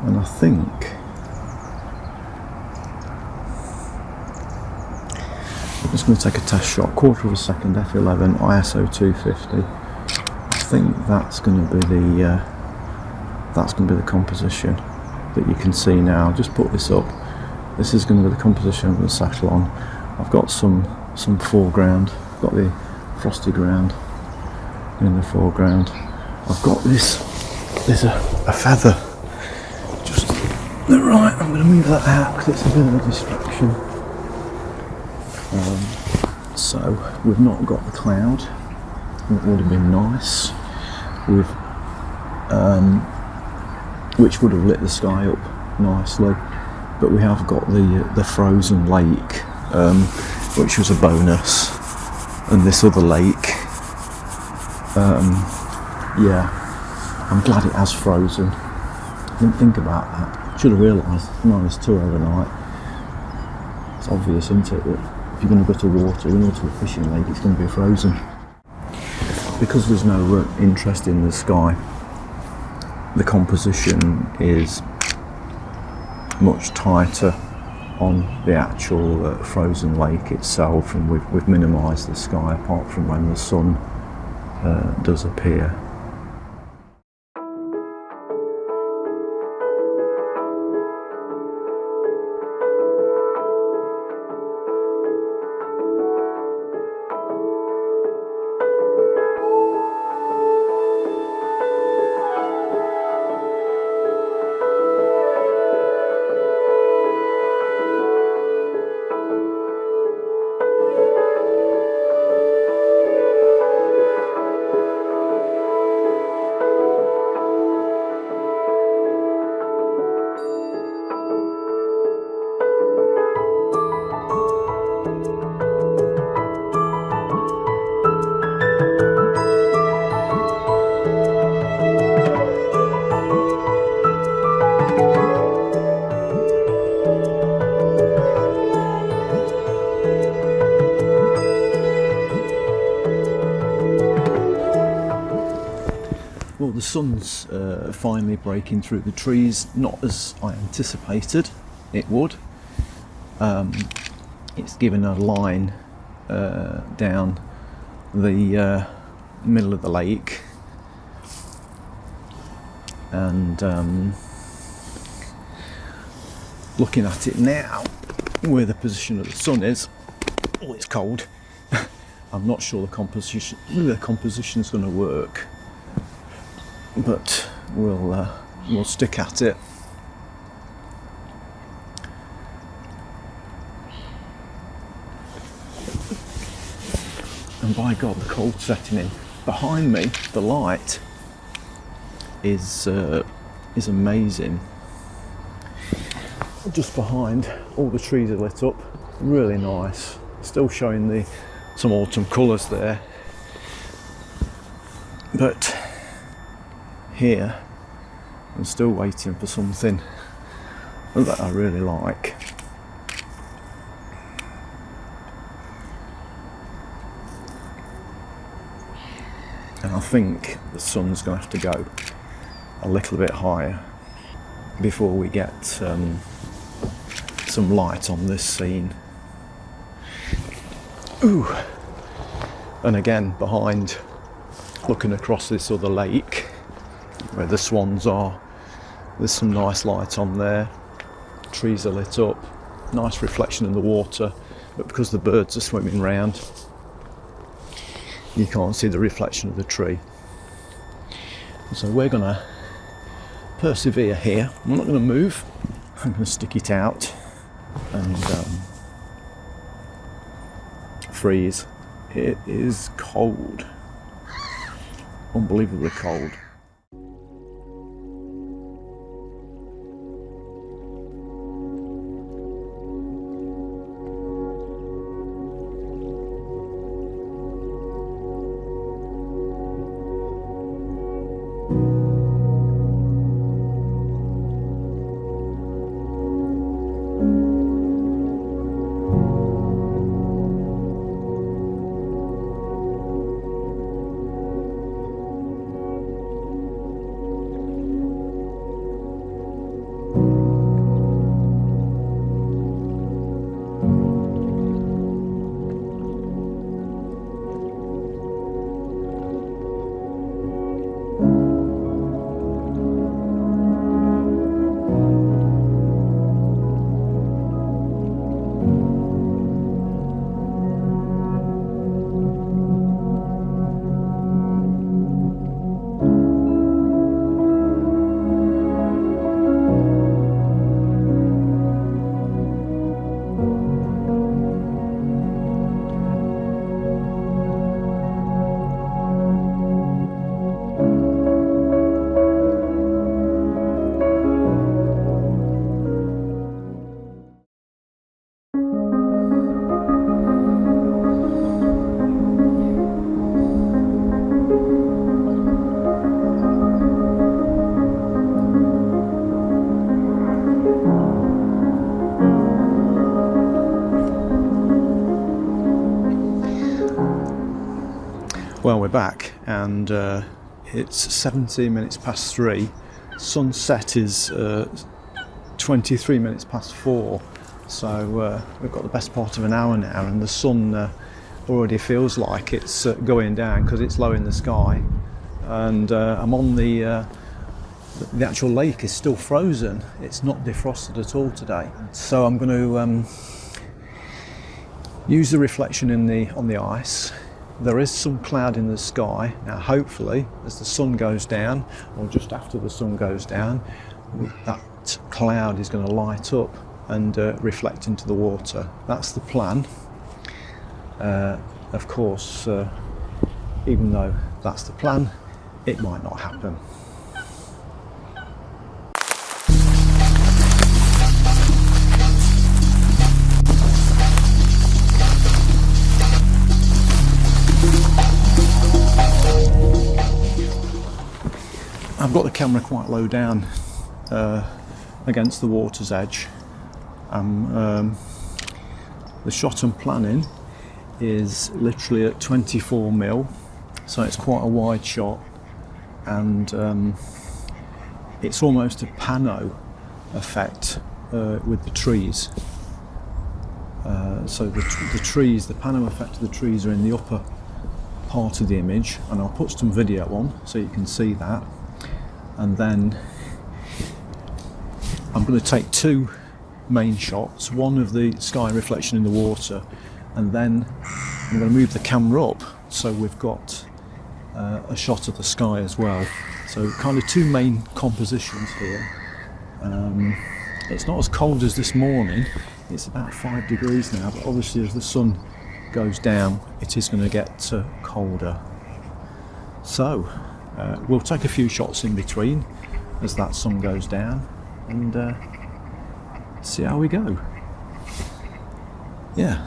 And I think I'm just going to take a test shot, quarter of a second, f11, ISO 250. I think that's going to be the composition that you can see now. Just put this up. This is going to be the composition of the Satellon. I've got some foreground. I've got the frosty ground in the foreground. I've got this. There's a feather. Just right. I'm going to move that out because it's a bit of a distraction. So we've not got the cloud. It would have been nice. Which would have lit the sky up nicely, but we have got the frozen lake, which was a bonus, and this other lake. Yeah, I'm glad it has frozen. I didn't think about that. Should have realised. -2 overnight. It's obvious, isn't it, that if you're going to go to water, to a fishing lake, it's going to be frozen. Because there's no interest in the sky, the composition is much tighter on the actual frozen lake itself, and we've minimised the sky apart from when the sun does appear. Well, the sun's finally breaking through the trees, not as I anticipated it would. It's given a line down the middle of the lake, and looking at it now, where the position of the sun is, oh, it's cold. I'm not sure the composition is going to work, but we'll stick at it. And by God, the cold's setting in. Behind me, the light is amazing. Just behind, all the trees are lit up, really nice. Still showing some autumn colours there. But here, I'm still waiting for something that I really like. And I think the sun's going to have to go a little bit higher before we get some light on this scene. Ooh. And again, behind, looking across this other lake where the swans are, there's some nice light on there. Trees are lit up, nice reflection in the water, but because the birds are swimming round, you can't see the reflection of the tree. So we're going to persevere here. I'm not going to move. I'm going to stick it out and freeze. It is cold, unbelievably cold. Well, we're back, and it's 17 minutes past 3. Sunset is 23 minutes past 4. So we've got the best part of an hour now, and the sun already feels like it's going down because it's low in the sky. And I'm on the actual lake is still frozen. It's not defrosted at all today. So I'm going to use the reflection on the ice. There is some cloud in the sky. Now hopefully as the sun goes down, or just after the sun goes down, that cloud is going to light up and reflect into the water. That's the plan. Of course, even though that's the plan, it might not happen. I've got the camera quite low down against the water's edge. The shot I'm planning is literally at 24mm, so it's quite a wide shot, and it's almost a pano effect with the trees. So the trees, the pano effect of the trees are in the upper part of the image, and I'll put some video on so you can see that. And then I'm going to take two main shots, one of the sky reflection in the water, and then I'm going to move the camera up so we've got a shot of the sky as well. So kind of two main compositions here. It's not as cold as this morning, it's about 5 degrees now, but obviously as the sun goes down it is going to get colder. So we'll take a few shots in between as that sun goes down and see how we go. Yeah,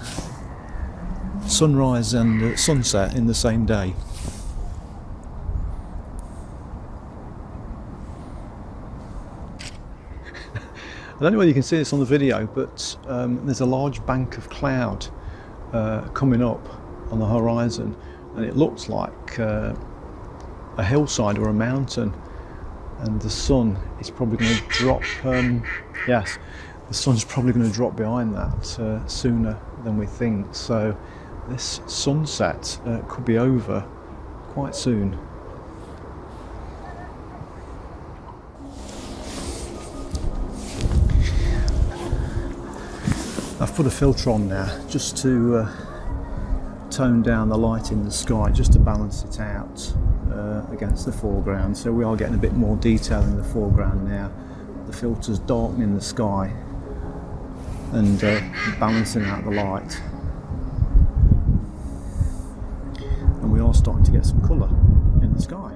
sunrise and sunset in the same day. I don't know whether you can see this on the video, but there's a large bank of cloud coming up on the horizon, and it looks like a hillside or a mountain, and the sun is probably going to drop. Yes, the sun's probably going to drop behind that sooner than we think. So this sunset could be over quite soon. I've put a filter on now just to tone down the light in the sky, just to balance it out against the foreground. So we are getting a bit more detail in the foreground now. The filter's darkening the sky and balancing out the light. And we are starting to get some colour in the sky.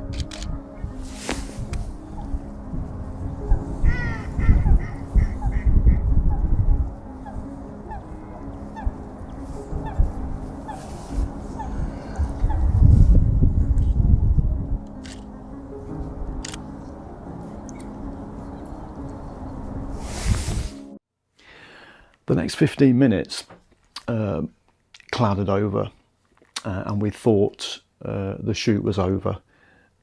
The next 15 minutes clouded over, and we thought the shoot was over,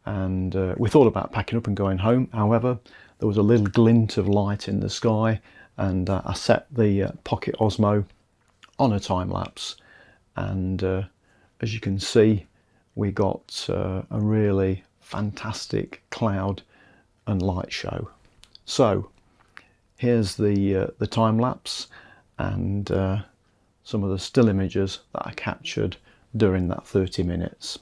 and we thought about packing up and going home. However, there was a little glint of light in the sky, and I set the Pocket Osmo on a time lapse, and as you can see, we got a really fantastic cloud and light show. So here's the time lapse and some of the still images that I captured during that 30 minutes.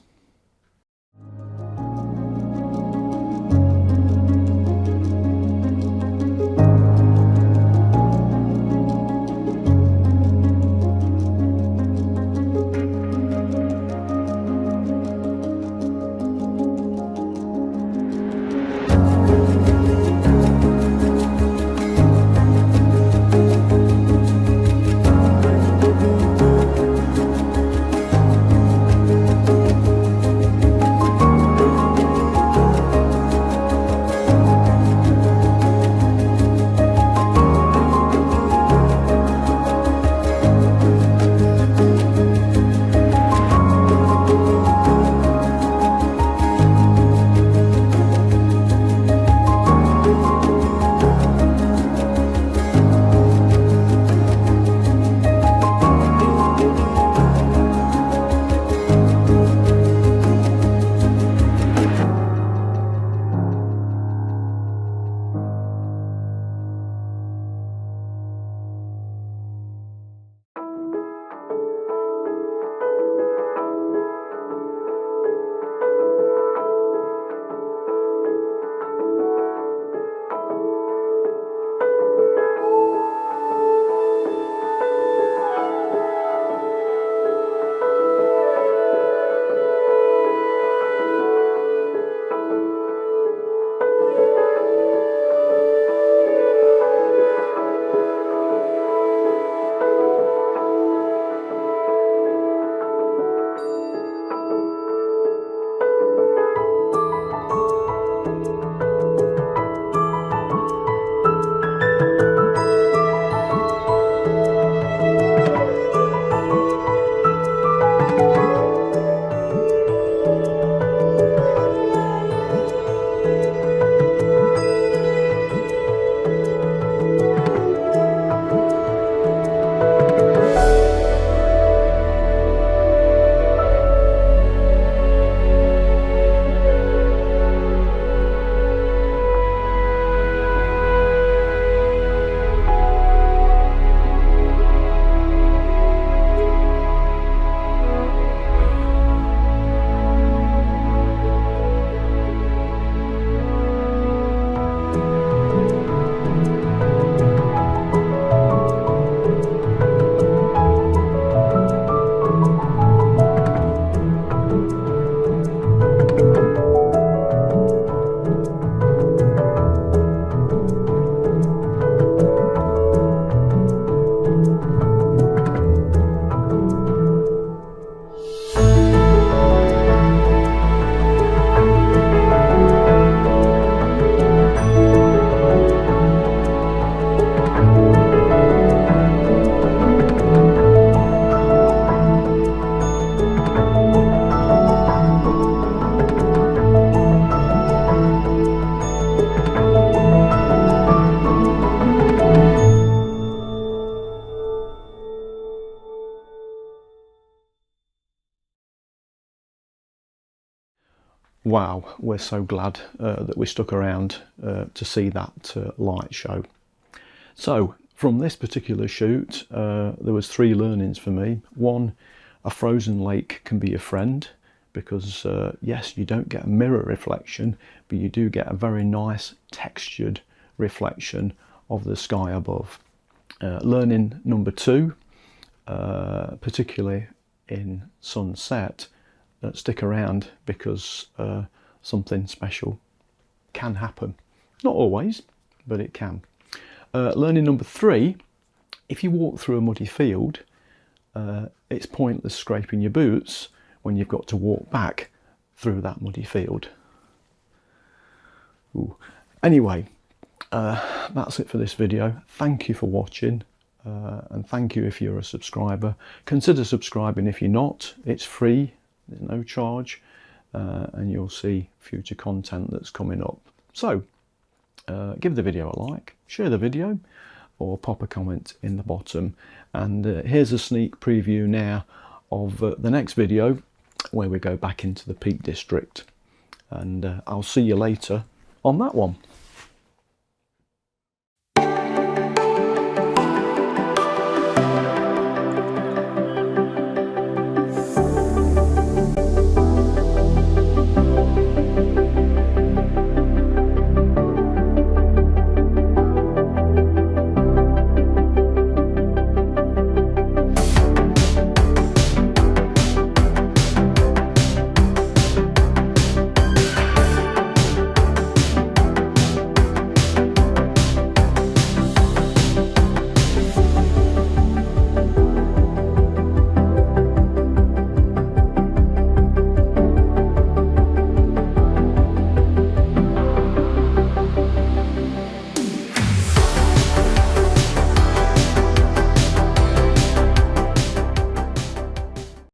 wow, we're so glad that we stuck around to see that light show. So from this particular shoot, there was 3 learnings for me. 1, a frozen lake can be a friend, because yes, you don't get a mirror reflection, but you do get a very nice textured reflection of the sky above. Learning number 2, particularly in sunset, stick around, because something special can happen. Not always, but it can. Learning number 3, if you walk through a muddy field, it's pointless scraping your boots when you've got to walk back through that muddy field. Ooh. Anyway, that's it for this video. Thank you for watching, and thank you if you're a subscriber. Consider subscribing if you're not. It's free, there's no charge, and you'll see future content that's coming up. So give the video a like, share the video, or pop a comment in the bottom. And here's a sneak preview now of the next video, where we go back into the Peak District, and I'll see you later on that one.